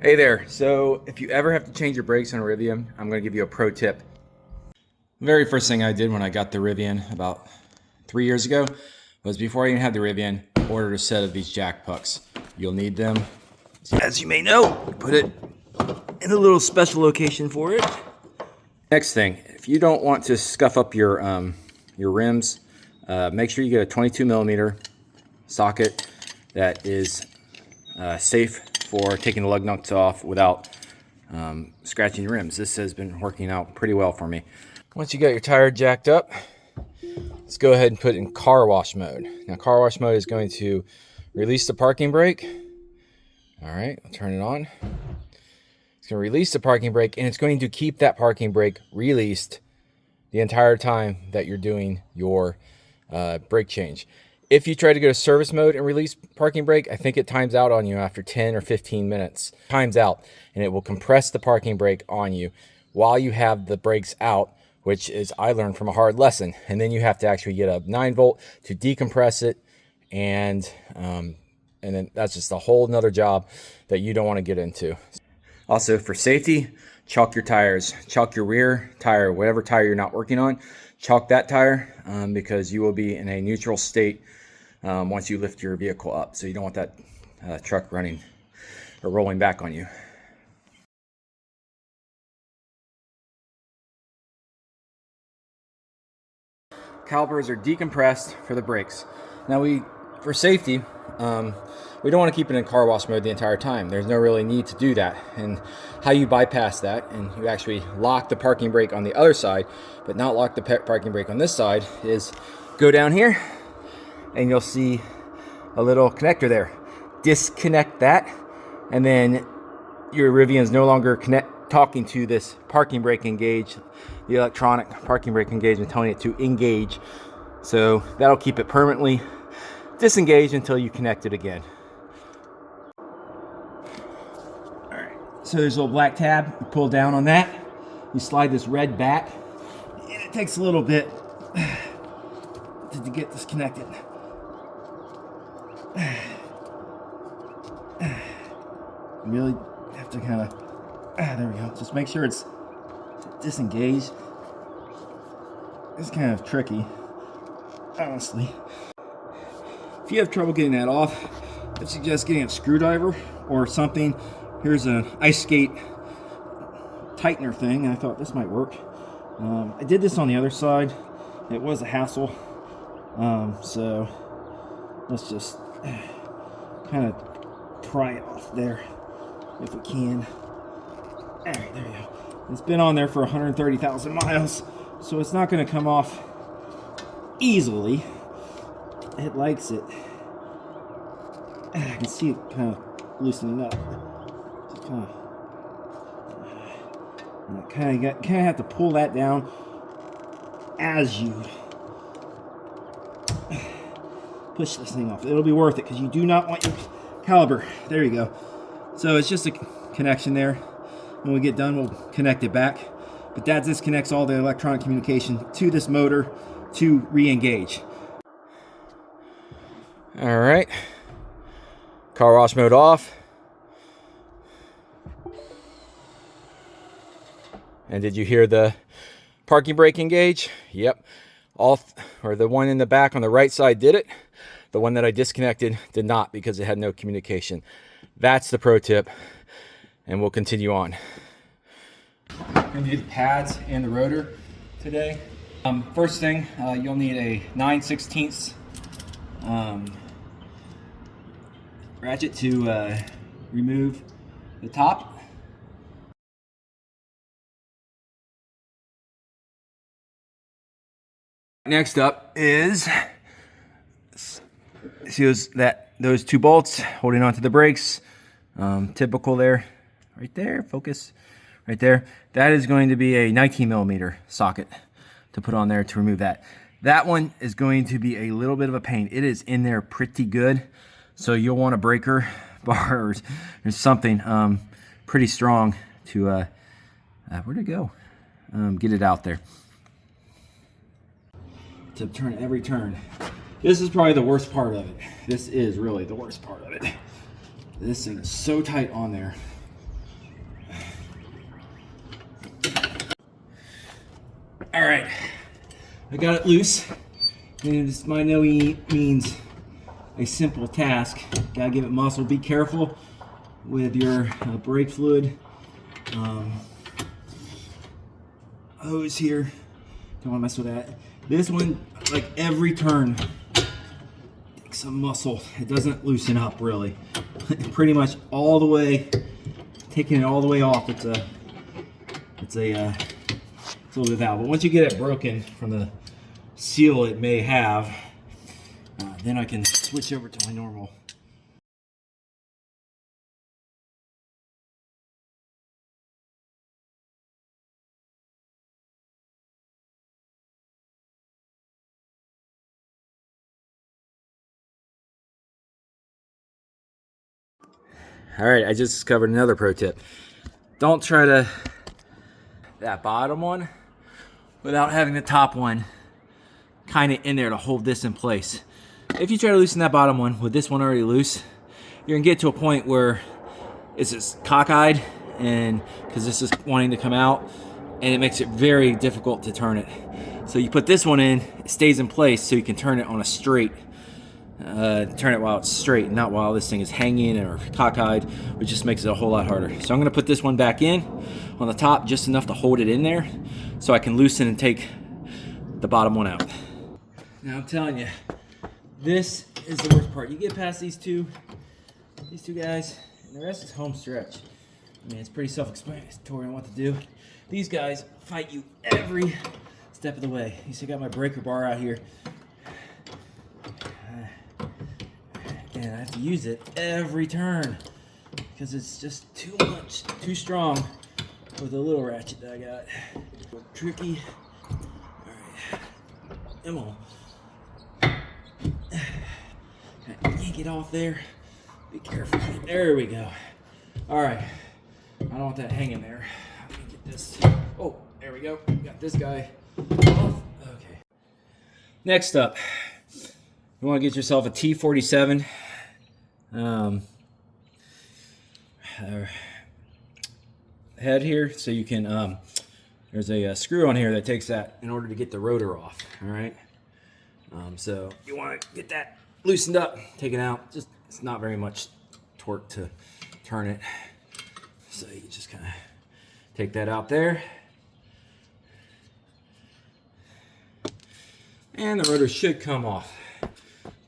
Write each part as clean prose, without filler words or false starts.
Hey there. So if you ever have to change your brakes on a Rivian, I'm going to give you a pro tip. The very first thing I did when I got the Rivian about 3 years ago was, before I even had the Rivian, ordered a set of these jack pucks. You'll need them. As you may know, put it in a little special location for it. Next thing, if you don't want to scuff up your rims, make sure you get a 22 millimeter socket that is safe for taking the lug nuts off without scratching your rims. This has been working out pretty well for me. Once you got your tire jacked up, let's go ahead and put it in car wash mode. Now, car wash mode is going to release the parking brake. All right, I'll turn it on. It's going to release the parking brake, and it's going to keep that parking brake released the entire time that you're doing your brake change. If you try to go to service mode and release parking brake, I think it times out on you after 10 or 15 minutes. Times out, and it will compress the parking brake on you while you have the brakes out, which is, I learned from a hard lesson. And then you have to actually get a 9-volt to decompress it, and then that's just a whole nother job that you don't want to get into. Also, for safety, chalk your tires. Chalk your rear tire, whatever tire you're not working on. Chalk that tire because you will be in a neutral state once you lift your vehicle up. So you don't want that truck running or rolling back on you. Calipers are decompressed for the brakes. Now, for safety, we don't want to keep it in car wash mode the entire time. There's no really need to do that. And how you bypass that, and you actually lock the parking brake on the other side, but not lock the parking brake on this side, is go down here, and you'll see a little connector there. Disconnect that, and then your Rivian is no longer talking to this parking brake engage, the electronic parking brake engagement, telling it to engage. So that'll keep it permanently disengaged until you connect it again. All right, so there's a little black tab. You pull down on that, you slide this red back, and it takes a little bit to get this connected. You really have to kind of, there we go. Just make sure it's disengaged. It's kind of tricky, honestly. If you have trouble getting that off, I suggest getting a screwdriver or something. Here's an ice skate tightener thing. I thought this might work. I did this on the other side. It was a hassle. So let's just kind of pry it off there if we can. All right, there you go. It's been on there for 130,000 miles, so it's not going to come off easily. It likes it. I can see it kind of loosening up. Just kind of have to pull that down as you push this thing off. It'll be worth it, because you do not want your caliper. There you go. So it's just a connection there. When we get done, we'll connect it back. But that disconnects all the electronic communication to this motor to re-engage. All right. Car wash mode off. And did you hear the parking brake engage? Yep. Or the one in the back on the right side did it. The one that I disconnected did not, because it had no communication. That's the pro tip. And we'll continue on. I'm going to do the pads and the rotor today. First thing, you'll need a 9/16 ratchet to remove the top. Next up is those 2 bolts holding onto the brakes. Typical there. Right there, focus, right there. That is going to be a 19 millimeter socket to put on there to remove that. That one is going to be a little bit of a pain. It is in there pretty good, so you'll want a breaker bar or something pretty strong to, where'd it go? Get it out there. To turn every turn. This is probably the worst part of it. This is really the worst part of it. This thing is so tight on there. All right, I got it loose, and this by no means a simple task. Gotta give it muscle. Be careful with your brake fluid hose here. Don't want to mess with that. This one, like every turn, takes some muscle. It doesn't loosen up really. Pretty much all the way, taking it all the way off. It's a little bit valve. But once you get it broken from the seal it may have, then I can switch over to my normal. All right, I just discovered another pro tip. Don't try that bottom one without having the top one kind of in there to hold this in place. If you try to loosen that bottom one with this one already loose, you're gonna get to a point where it's just cockeyed, and because this is wanting to come out, and it makes it very difficult to turn it. So you put this one in, it stays in place so you can turn it on a straight. Turn it while it's straight, not while this thing is hanging or cockeyed, which just makes it a whole lot harder. So I'm gonna put this one back in on the top, just enough to hold it in there so I can loosen and take the bottom one out. Now I'm telling you, this is the worst part. You get past these two guys, and the rest is home stretch. I mean, it's pretty self-explanatory on what to do. These guys fight you every step of the way. You see, I got my breaker bar out here. And I have to use it every turn because it's just too much, too strong with the little ratchet that I got. Tricky. All right, come on. Yank it off there. Be careful. There we go. All right. I don't want that hanging there. Let me get this. Oh, there we go. Got this guy off. Okay. Next up, you want to get yourself a T47 head here, so you can. There's a screw on here that takes that in order to get the rotor off. All right. So you want to get that loosened up, taken out. Just it's not very much torque to turn it, so you just kind of take that out there. And the rotor should come off,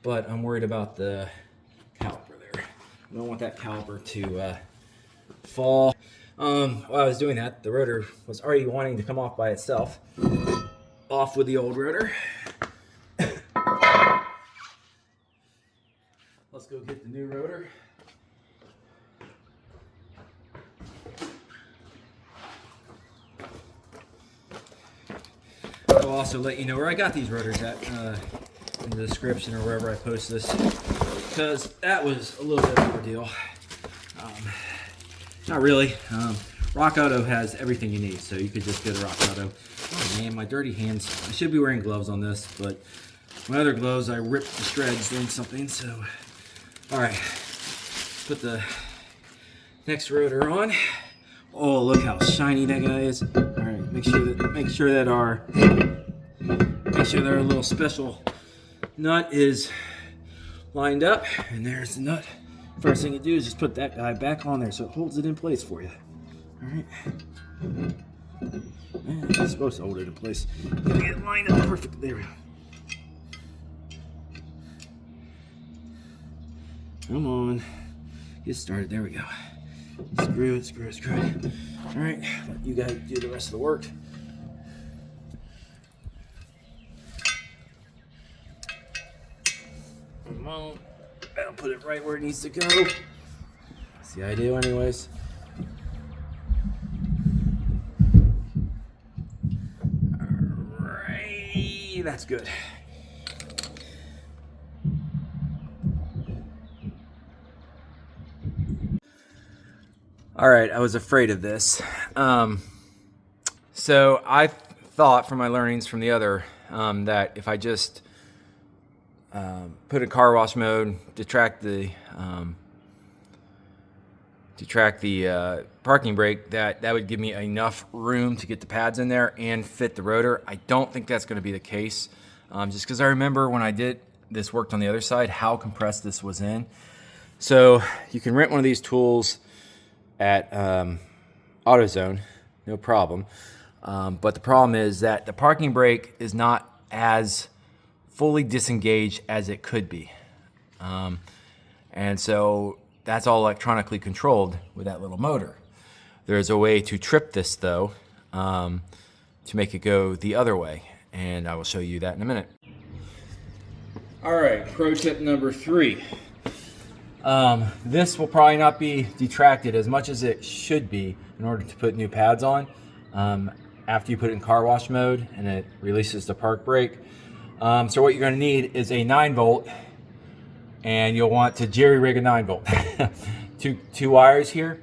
but I'm worried about the caliper there. I don't want that caliper to fall. While I was doing that, the rotor was already wanting to come off by itself. Off with the old rotor. Let's go get the new rotor. I'll also let you know where I got these rotors at in the description or wherever I post this, because that was a little bit of an ordeal. Not really. Rock Auto has everything you need, so you could just go to Rock Auto. Oh man, my dirty hands. I should be wearing gloves on this, but my other gloves I ripped to shreds doing something, so. Alright, put the next rotor on. Oh, look how shiny that guy is. Alright, make sure that our little special nut is lined up, and there's the nut. First thing you do is just put that guy back on there so it holds it in place for you. Alright. It's supposed to hold it in place. Get it lined up perfect. There we go. Come on. Get started. There we go. Screw it, screw it, screw it. Alright, let you guys do the rest of the work. Come on. I'll put it right where it needs to go. That's the idea anyways. Alright, that's good. All right, I was afraid of this. So I thought from my learnings from the other that if I just put a car wash mode, detract the detract the parking brake, that would give me enough room to get the pads in there and fit the rotor. I don't think that's going to be the case, just because I remember when I did this worked on the other side, how compressed this was in. So you can rent one of these tools at AutoZone, no problem. But the problem is that the parking brake is not as fully disengaged as it could be. And so that's all electronically controlled with that little motor. There's a way to trip this though, to make it go the other way. And I will show you that in a minute. All right, pro tip number 3. This will probably not be detracted as much as it should be in order to put new pads on. After you put it in car wash mode and it releases the park brake. So what you're going to need is a 9-volt, and you'll want to jerry rig a 9-volt. two wires here,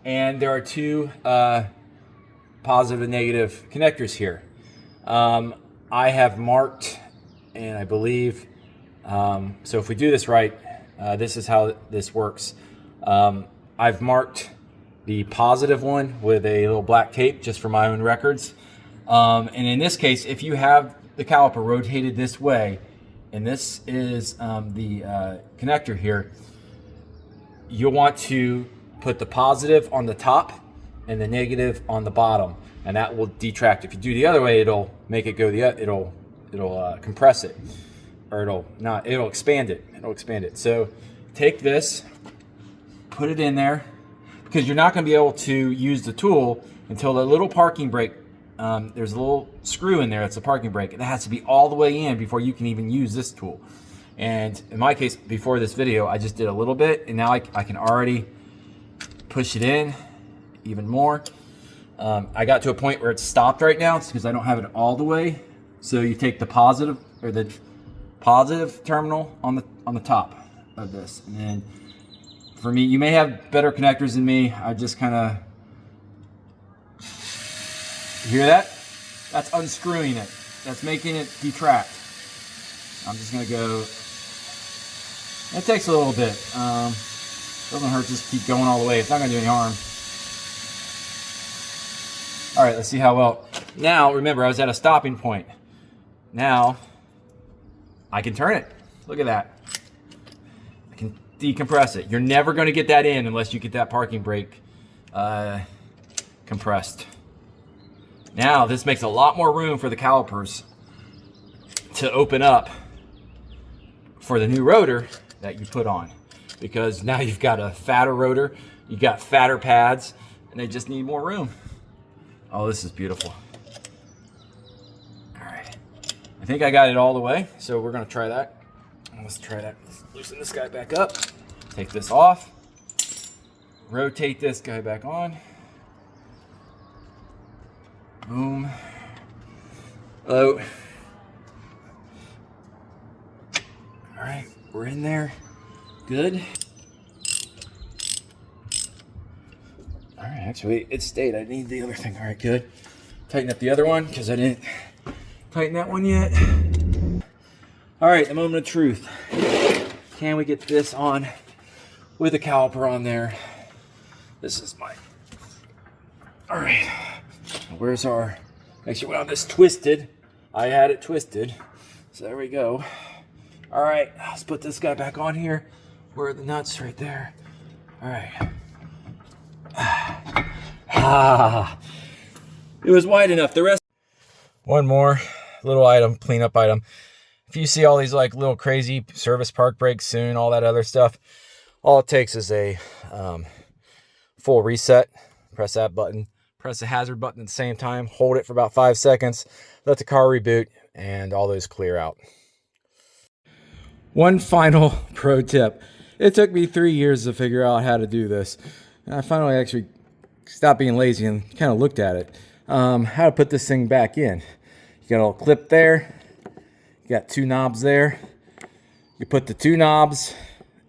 and there are 2 positive and negative connectors here. I have marked, and I believe, so if we do this right, this is how this works. I've marked the positive one with a little black tape just for my own records. And in this case, if you have the caliper rotated this way, and this is the connector here, you'll want to put the positive on the top and the negative on the bottom, and that will detract. If you do the other way, it'll make it go it'll compress it, or it'll expand it. It'll expand it. So take this, put it in there, because you're not going to be able to use the tool until the little parking brake, there's a little screw in there that's a parking brake. It has to be all the way in before you can even use this tool. And in my case, before this video, I just did a little bit, and now I can already push it in even more. I got to a point where it's stopped right now. It's because I don't have it all the way. So you take the positive, or the positive terminal on the top of this, and then for me, you may have better connectors than me. I just kind of, hear that? That's unscrewing it. That's making it detract. I'm just gonna go, it takes a little bit. Doesn't hurt, just keep going all the way. It's not gonna do any harm. All right, let's see how well. Now, remember, I was at a stopping point. Now, I can turn it. Look at that. I can decompress it. You're never going to get that in unless you get that parking brake compressed. Now, this makes a lot more room for the calipers to open up for the new rotor that you put on, because now you've got a fatter rotor, you've got fatter pads, and they just need more room. Oh, this is beautiful. All right, I think I got it all the way, so we're gonna try that. Let's try that. Let's loosen this guy back up, take this off, rotate this guy back on. Boom. Hello. All right, we're in there. Good. All right, actually, it stayed. I need the other thing. All right, good. Tighten up the other one because I didn't tighten that one yet. All right, the moment of truth. Can we get this on with the caliper on there? This is my. All right. Where's our. Make sure we have this twisted. I had it twisted. So there we go. All right, let's put this guy back on here. Where are the nuts? Right there. All right. It was wide enough. The rest. One more little item, cleanup item. If you see all these like little crazy service park brakes soon, all that other stuff, all it takes is a full reset. Press that button. Press the hazard button at the same time. Hold it for about 5 seconds. Let the car reboot, and all those clear out. One final pro tip. It took me 3 years to figure out how to do this. And I finally actually stopped being lazy and kind of looked at it. How to put this thing back in. You got a little clip there. You got 2 knobs there. You put the 2 knobs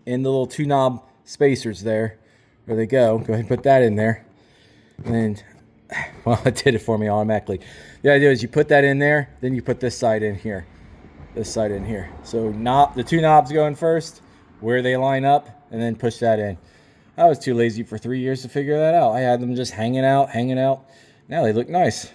in the little 2 knob spacers there. There they go. Go ahead and put that in there. And then, well, it did it for me automatically. The idea is you put that in there, then you put this side in here. This side in here. So the 2 knobs go in first, where they line up, and then push that in. I was too lazy for 3 years to figure that out. I had them just hanging out. Now they look nice.